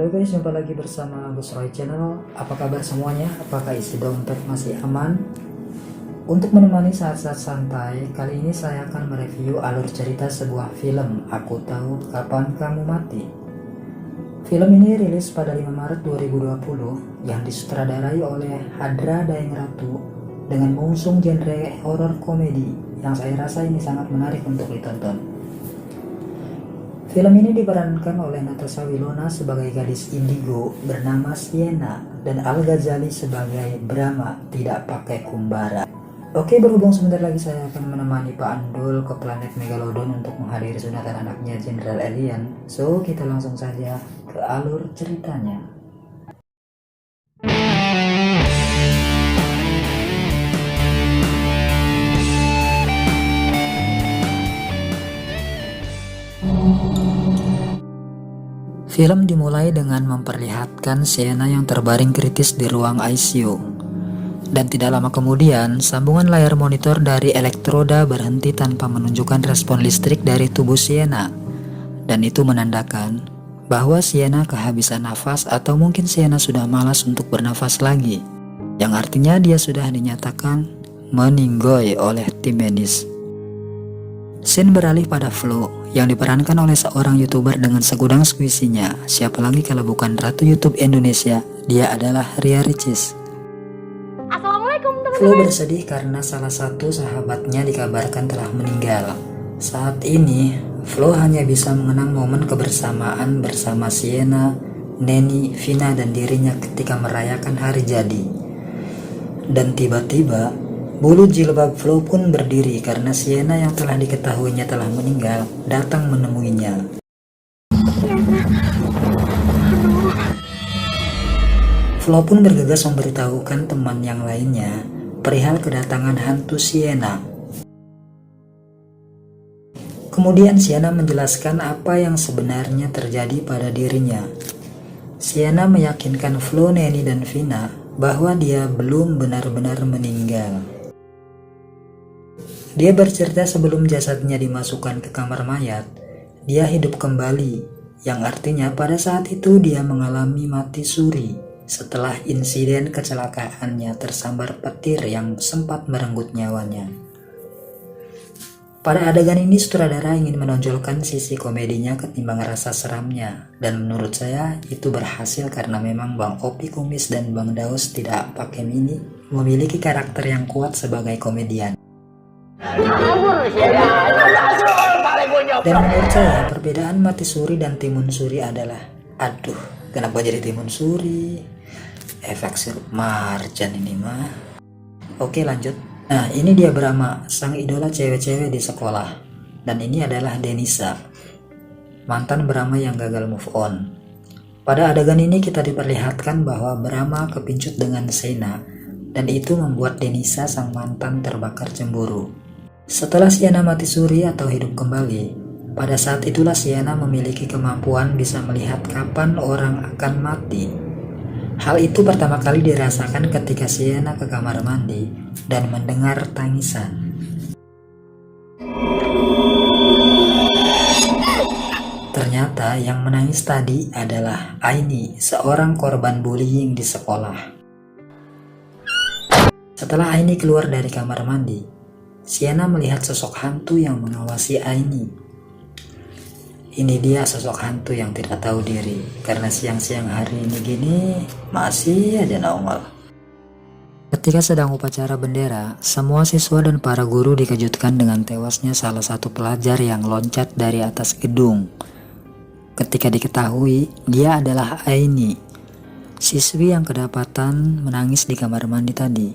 Halo guys, jumpa lagi bersama Gus Roy Channel. Apa kabar semuanya? Apakah isi dompet masih aman? Untuk menemani saat-saat santai, kali ini saya akan mereview alur cerita sebuah film Aku Tahu Kapan Kamu Mati. Film ini rilis pada 5 Maret 2020 yang disutradarai oleh Hadra Daengratu dengan mengusung genre horor komedi yang saya rasa ini sangat menarik untuk ditonton. Film ini diperankan oleh Natasha Wilona sebagai gadis indigo bernama Sienna dan Al Ghazali sebagai Brahma tidak pakai kumbara. Oke, berhubung sebentar lagi saya akan menemani Pak Andul ke planet Megalodon untuk menghadiri sunatan anaknya Jenderal Alien. So, kita langsung saja ke alur ceritanya. Film dimulai dengan memperlihatkan Sienna yang terbaring kritis di ruang ICU. Dan tidak lama kemudian, sambungan layar monitor dari elektroda berhenti tanpa menunjukkan respon listrik dari tubuh Sienna. Dan itu menandakan bahwa Sienna kehabisan nafas atau mungkin Sienna sudah malas untuk bernafas lagi. Yang artinya dia sudah dinyatakan meninggoy oleh tim medis. Scene beralih pada Flo yang diperankan oleh seorang YouTuber dengan segudang skuisinya. Siapa lagi kalau bukan Ratu YouTube Indonesia, dia adalah Ria Ricis. Assalamualaikum teman-teman. Flo bersedih karena salah satu sahabatnya dikabarkan telah meninggal. Saat ini, Flo hanya bisa mengenang momen kebersamaan bersama Sienna, Neni, Vina dan dirinya ketika merayakan hari jadi. Dan tiba-tiba, bulu jilbab Flo pun berdiri karena Sienna yang telah diketahuinya telah meninggal datang menemuinya. Flo pun bergegas memberitahukan teman yang lainnya perihal kedatangan hantu Sienna. Kemudian Sienna menjelaskan apa yang sebenarnya terjadi pada dirinya. Sienna meyakinkan Flo, Neni dan Vina bahwa dia belum benar-benar meninggal. Dia bercerita sebelum jasadnya dimasukkan ke kamar mayat, dia hidup kembali, yang artinya pada saat itu dia mengalami mati suri setelah insiden kecelakaannya tersambar petir yang sempat merenggut nyawanya. Pada adegan ini sutradara ingin menonjolkan sisi komedinya ketimbang rasa seramnya, dan menurut saya itu berhasil karena memang Bang Opi Kumis dan Bang Daus tidak pakai mini memiliki karakter yang kuat sebagai komedian. Dan menurut saya perbedaan mati suri dan timun suri adalah, aduh kenapa jadi timun suri, efek sirup marjan ini mah. Oke lanjut. Nah ini dia Brahma, sang idola cewek-cewek di sekolah. Dan ini adalah Denisa, mantan Brahma yang gagal move on. Pada adegan ini kita diperlihatkan bahwa Brahma kepincut dengan Sena, dan itu membuat Denisa sang mantan terbakar cemburu. Setelah Sienna mati suri atau hidup kembali, pada saat itulah Sienna memiliki kemampuan bisa melihat kapan orang akan mati. Hal itu pertama kali dirasakan ketika Sienna ke kamar mandi dan mendengar tangisan. Ternyata yang menangis tadi adalah Aini, seorang korban bullying di sekolah. Setelah Aini keluar dari kamar mandi, Sienna melihat sosok hantu yang mengawasi Aini. Ini dia sosok hantu yang tidak tahu diri, karena siang-siang hari ini gini masih aja nongol. Ketika sedang upacara bendera, semua siswa dan para guru dikejutkan dengan tewasnya salah satu pelajar yang loncat dari atas gedung. Ketika diketahui dia adalah Aini, siswi yang kedapatan menangis di kamar mandi tadi.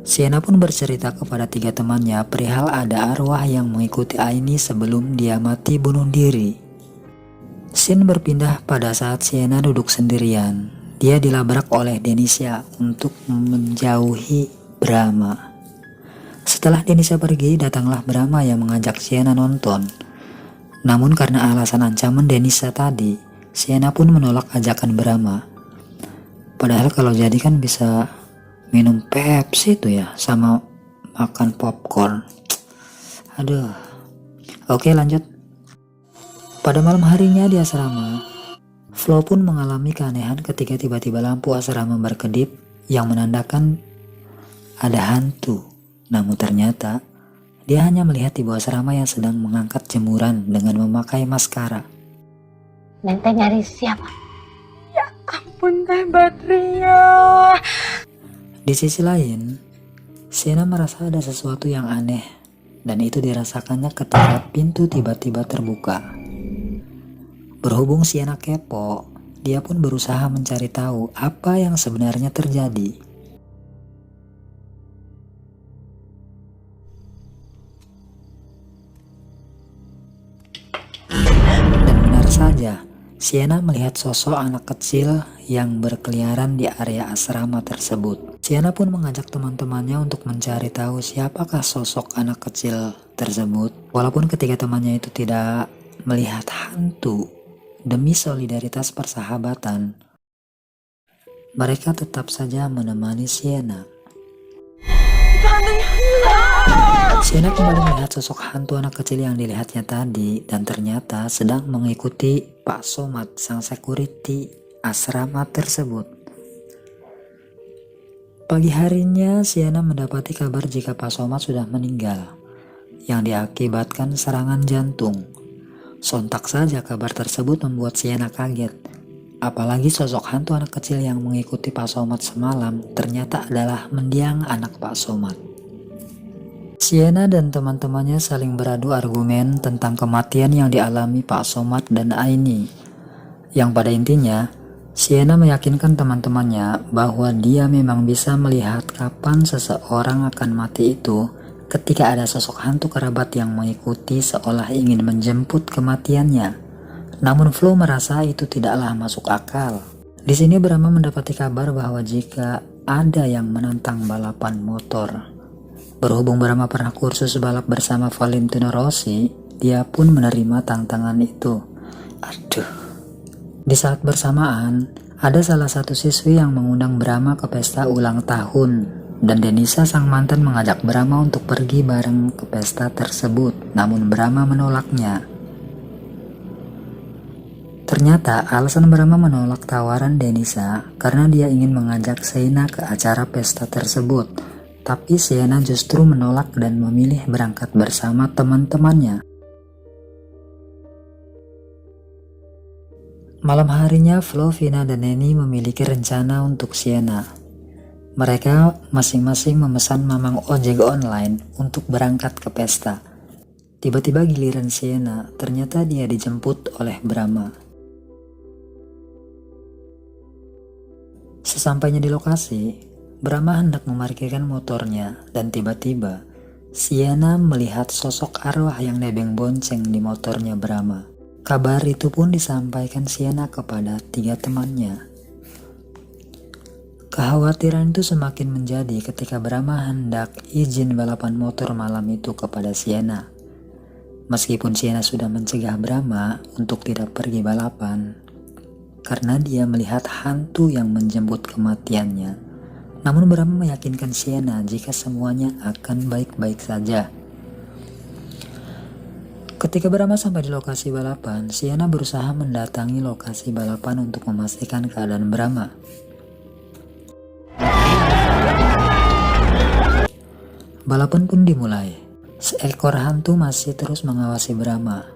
Sienna pun bercerita kepada 3 temannya perihal ada arwah yang mengikuti Aini sebelum dia mati bunuh diri. Scene berpindah pada saat Sienna duduk sendirian. Dia dilabrak oleh Denisa untuk menjauhi Brahma. Setelah Denisa pergi, datanglah Brahma yang mengajak Sienna nonton. Namun karena alasan ancaman Denisa tadi, Sienna pun menolak ajakan Brahma. Padahal kalau jadi kan bisa minum Pepsi tuh ya, sama makan popcorn. Aduh. Oke lanjut. Pada malam harinya di asrama, Flo pun mengalami keanehan ketika tiba-tiba lampu asrama berkedip yang menandakan ada hantu. Namun ternyata dia hanya melihat ibu asrama yang sedang mengangkat jemuran dengan memakai maskara. Neng teh nyari siapa? Ampun Teh Batria. Di sisi lain, Sienna merasa ada sesuatu yang aneh dan itu dirasakannya ketika pintu tiba-tiba terbuka. Berhubung Sienna kepo, dia pun berusaha mencari tahu apa yang sebenarnya terjadi. Dan benar saja, Sienna melihat sosok anak kecil yang berkeliaran di area asrama tersebut. Sienna pun mengajak teman-temannya untuk mencari tahu siapakah sosok anak kecil tersebut. Walaupun ketiga temannya itu tidak melihat hantu, demi solidaritas persahabatan, mereka tetap saja menemani Sienna. Sienna kembali melihat sosok hantu anak kecil yang dilihatnya tadi dan ternyata sedang mengikuti Pak Somad, sang security asrama tersebut. Pagi harinya Sienna mendapati kabar jika Pak Somad sudah meninggal yang diakibatkan serangan jantung. Sontak saja kabar tersebut membuat Sienna kaget. Apalagi sosok hantu anak kecil yang mengikuti Pak Somad semalam ternyata adalah mendiang anak Pak Somad. Sienna dan teman-temannya saling beradu argumen tentang kematian yang dialami Pak Somad dan Aini. Yang pada intinya, Sienna meyakinkan teman-temannya bahwa dia memang bisa melihat kapan seseorang akan mati itu ketika ada sosok hantu kerabat yang mengikuti seolah ingin menjemput kematiannya. Namun Flo merasa itu tidaklah masuk akal. Di sini Brahma mendapati kabar bahwa jika ada yang menantang balapan motor. Berhubung Brahma pernah kursus balap bersama Valentino Rossi, dia pun menerima tantangan itu. Di saat bersamaan, ada salah satu siswi yang mengundang Brahma ke pesta ulang tahun, dan Denisa sang mantan mengajak Brahma untuk pergi bareng ke pesta tersebut, namun Brahma menolaknya. Ternyata alasan Brahma menolak tawaran Denisa karena dia ingin mengajak Sienna ke acara pesta tersebut. Tapi Sienna justru menolak dan memilih berangkat bersama teman-temannya. Malam harinya Flo, Vina, dan Neni memiliki rencana untuk Sienna. Mereka masing-masing memesan mamang ojek online untuk berangkat ke pesta. Tiba-tiba giliran Sienna, ternyata dia dijemput oleh Brahma. Sesampainya di lokasi, Brahma hendak memarkirkan motornya dan tiba-tiba Sienna melihat sosok arwah yang nebeng bonceng di motornya Brahma. Kabar itu pun disampaikan Sienna kepada 3 temannya. Kekhawatiran itu semakin menjadi ketika Brahma hendak izin balapan motor malam itu kepada Sienna. Meskipun Sienna sudah mencegah Brahma untuk tidak pergi balapan karena dia melihat hantu yang menjemput kematiannya. Namun Brahma meyakinkan Sienna jika semuanya akan baik-baik saja. Ketika Brahma sampai di lokasi balapan, Sienna berusaha mendatangi lokasi balapan untuk memastikan keadaan Brahma. Balapan pun dimulai. Seekor hantu masih terus mengawasi Brahma.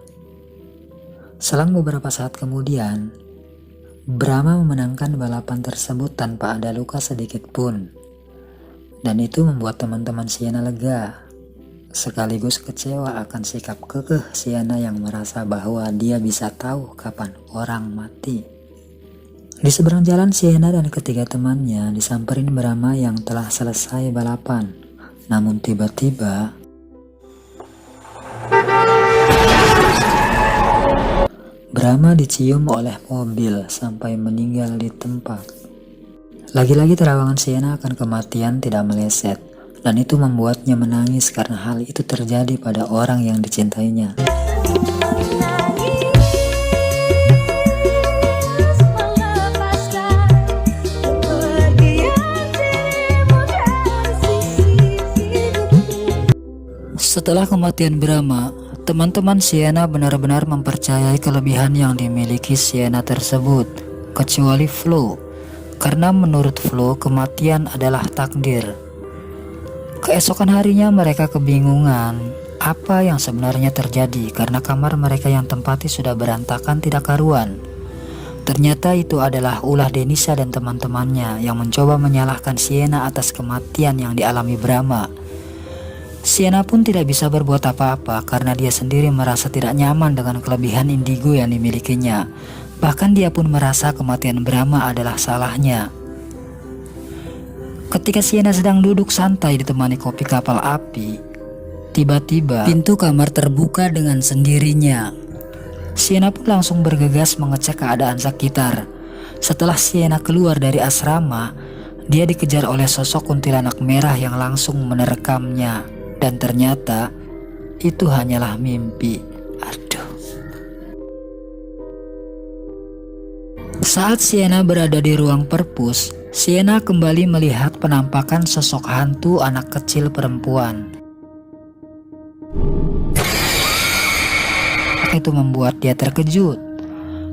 Selang beberapa saat kemudian, Brahma memenangkan balapan tersebut tanpa ada luka sedikit pun. Dan itu membuat teman-teman Sienna lega, sekaligus kecewa akan sikap kekeh Sienna yang merasa bahwa dia bisa tahu kapan orang mati. Di seberang jalan, Sienna dan ketiga temannya disamperin Brahma yang telah selesai balapan. Namun tiba-tiba Brahma dicium oleh mobil sampai meninggal di tempat. Lagi-lagi terawangan Sienna akan kematian tidak meleset, dan itu membuatnya menangis karena hal itu terjadi pada orang yang dicintainya. Setelah kematian Brahma, Teman-teman Sienna benar-benar mempercayai kelebihan yang dimiliki Sienna tersebut, kecuali Flo, karena menurut Flo kematian adalah takdir. Keesokan harinya mereka kebingungan apa yang sebenarnya terjadi karena kamar mereka yang tempati sudah berantakan tidak karuan. Ternyata itu adalah ulah Denisa dan teman-temannya yang mencoba menyalahkan Sienna atas kematian yang dialami Brahma. Sienna pun tidak bisa berbuat apa-apa karena dia sendiri merasa tidak nyaman dengan kelebihan indigo yang dimilikinya. Bahkan dia pun merasa kematian Brahma adalah salahnya. Ketika Sienna sedang duduk santai ditemani kopi kapal api, tiba-tiba pintu kamar terbuka dengan sendirinya. Sienna pun langsung bergegas mengecek keadaan sekitar. Setelah Sienna keluar dari asrama, dia dikejar oleh sosok kuntilanak merah yang langsung menerkamnya. Dan ternyata itu hanyalah mimpi. Aduh. Saat Sienna berada di ruang perpus, Sienna kembali melihat penampakan sosok hantu anak kecil perempuan. Itu membuat dia terkejut.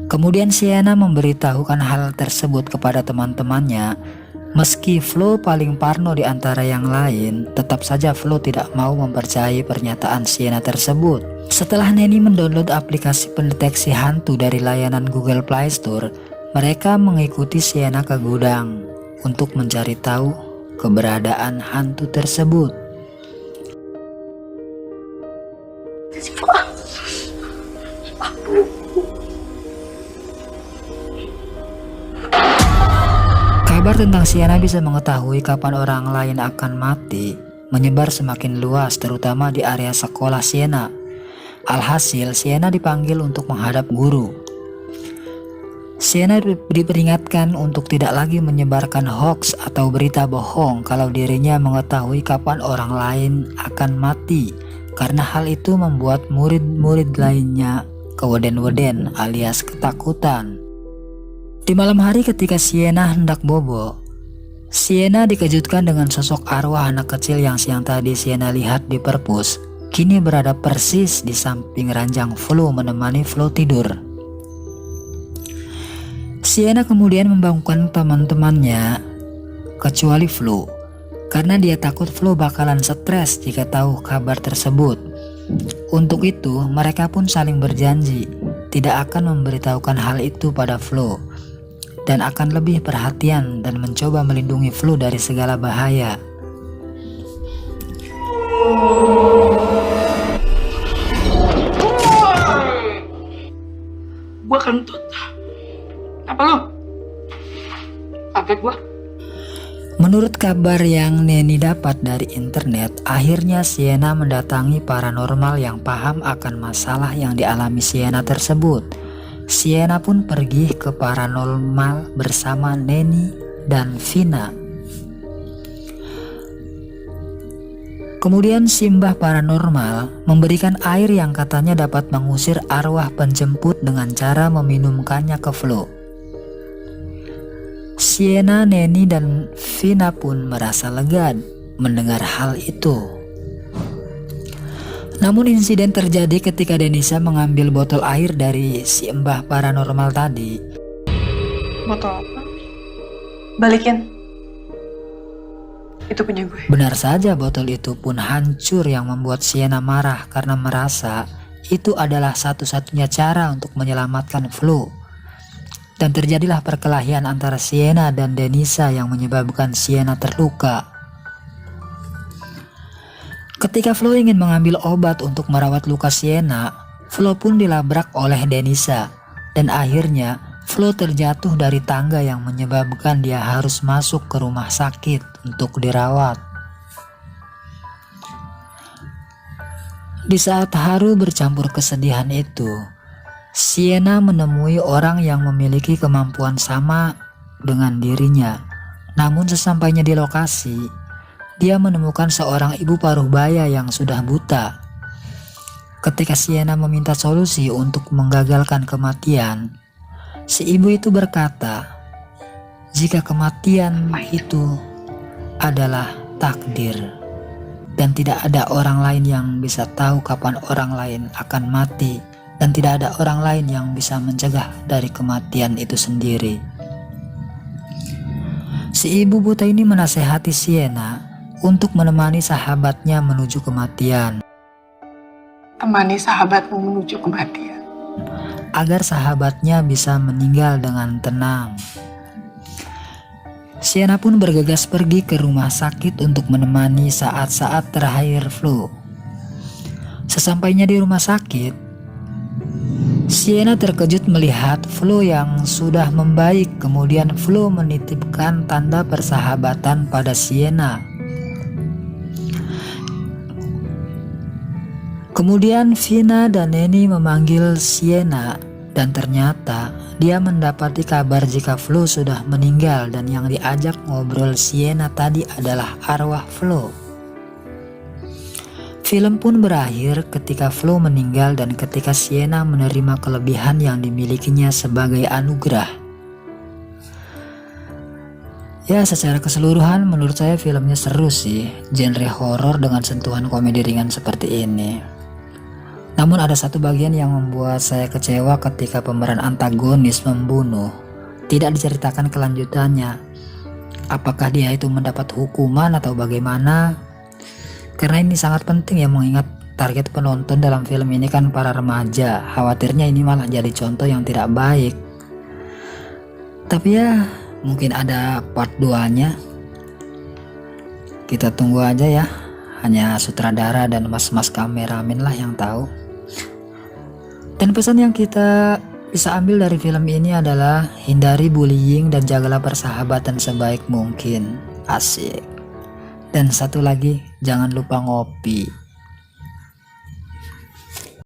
Kemudian Sienna memberitahukan hal tersebut kepada teman-temannya. Meski Flo paling parno di antara yang lain, tetap saja Flo tidak mau mempercayai pernyataan Sienna tersebut. Setelah Neni mendownload aplikasi pendeteksi hantu dari layanan Google Play Store, mereka mengikuti Sienna ke gudang untuk mencari tahu keberadaan hantu tersebut. Kabar tentang Sienna bisa mengetahui kapan orang lain akan mati menyebar semakin luas, terutama di area sekolah Sienna. Alhasil, Sienna dipanggil untuk menghadap guru. Sienna diperingatkan untuk tidak lagi menyebarkan hoax atau berita bohong kalau dirinya mengetahui kapan orang lain akan mati, karena hal itu membuat murid-murid lainnya keweden-weden alias ketakutan. Di malam hari ketika Sienna hendak bobo, Sienna dikejutkan dengan sosok arwah anak kecil yang siang tadi Sienna lihat di perpus. Kini berada persis di samping ranjang Flo menemani Flo tidur. Sienna kemudian membangunkan teman-temannya, kecuali Flo, karena dia takut Flo bakalan stres jika tahu kabar tersebut. Untuk itu, mereka pun saling berjanji tidak akan memberitahukan hal itu pada Flo, dan akan lebih perhatian dan mencoba melindungi Flo dari segala bahaya. Gua kentut. Apa lu? Kaget gua. Menurut kabar yang Neni dapat dari internet, akhirnya Sienna mendatangi paranormal yang paham akan masalah yang dialami Sienna tersebut. Sienna pun pergi ke paranormal bersama Neni dan Vina. Kemudian Simbah paranormal memberikan air yang katanya dapat mengusir arwah penjemput dengan cara meminumkannya ke Flo. Sienna, Neni, dan Vina pun merasa lega mendengar hal itu. Namun insiden terjadi ketika Denisa mengambil botol air dari si Mbah paranormal tadi. Botol apa? Balikin. Itu punya gue. Benar saja, botol itu pun hancur yang membuat Sienna marah karena merasa itu adalah satu-satunya cara untuk menyelamatkan Flo. Dan terjadilah perkelahian antara Sienna dan Denisa yang menyebabkan Sienna terluka. Ketika Flo ingin mengambil obat untuk merawat luka Sienna, Flo pun dilabrak oleh Denisa. Dan akhirnya Flo terjatuh dari tangga yang menyebabkan dia harus masuk ke rumah sakit untuk dirawat. Di saat haru bercampur kesedihan itu, Sienna menemui orang yang memiliki kemampuan sama dengan dirinya. Namun sesampainya di lokasi, dia menemukan seorang ibu paruh baya yang sudah buta. Ketika Sienna meminta solusi untuk menggagalkan kematian, si ibu itu berkata, jika kematian itu adalah takdir. dan tidak ada orang lain yang bisa tahu kapan orang lain akan mati, dan tidak ada orang lain yang bisa mencegah dari kematian itu sendiri. Si ibu buta ini menasehati Sienna untuk menemani sahabatnya menuju kematian. Temani sahabatmu menuju kematian. Agar sahabatnya bisa meninggal dengan tenang. Sienna pun bergegas pergi ke rumah sakit untuk menemani saat-saat terakhir Flo. Sesampainya di rumah sakit, Sienna terkejut melihat Flo yang sudah membaik. Kemudian Flo menitipkan tanda persahabatan pada Sienna. Kemudian Vina dan Neni memanggil Sienna, dan ternyata dia mendapati kabar jika Flo sudah meninggal, dan yang diajak ngobrol Sienna tadi adalah arwah Flo. Film pun berakhir ketika Flo meninggal dan ketika Sienna menerima kelebihan yang dimilikinya sebagai anugerah. Ya, secara keseluruhan menurut saya filmnya seru sih, genre horor dengan sentuhan komedi ringan seperti ini. Namun ada satu bagian yang membuat saya kecewa ketika pemeran antagonis membunuh. Tidak diceritakan kelanjutannya. Apakah dia itu mendapat hukuman atau bagaimana? Karena ini sangat penting ya, mengingat target penonton dalam film ini kan para remaja. Khawatirnya ini malah jadi contoh yang tidak baik. Tapi ya mungkin ada part 2-nya. Kita tunggu aja ya. Hanya sutradara dan mas-mas kameramen lah yang tahu. Dan pesan yang kita bisa ambil dari film ini adalah hindari bullying dan jagalah persahabatan sebaik mungkin. Asik. Dan satu lagi, jangan lupa ngopi.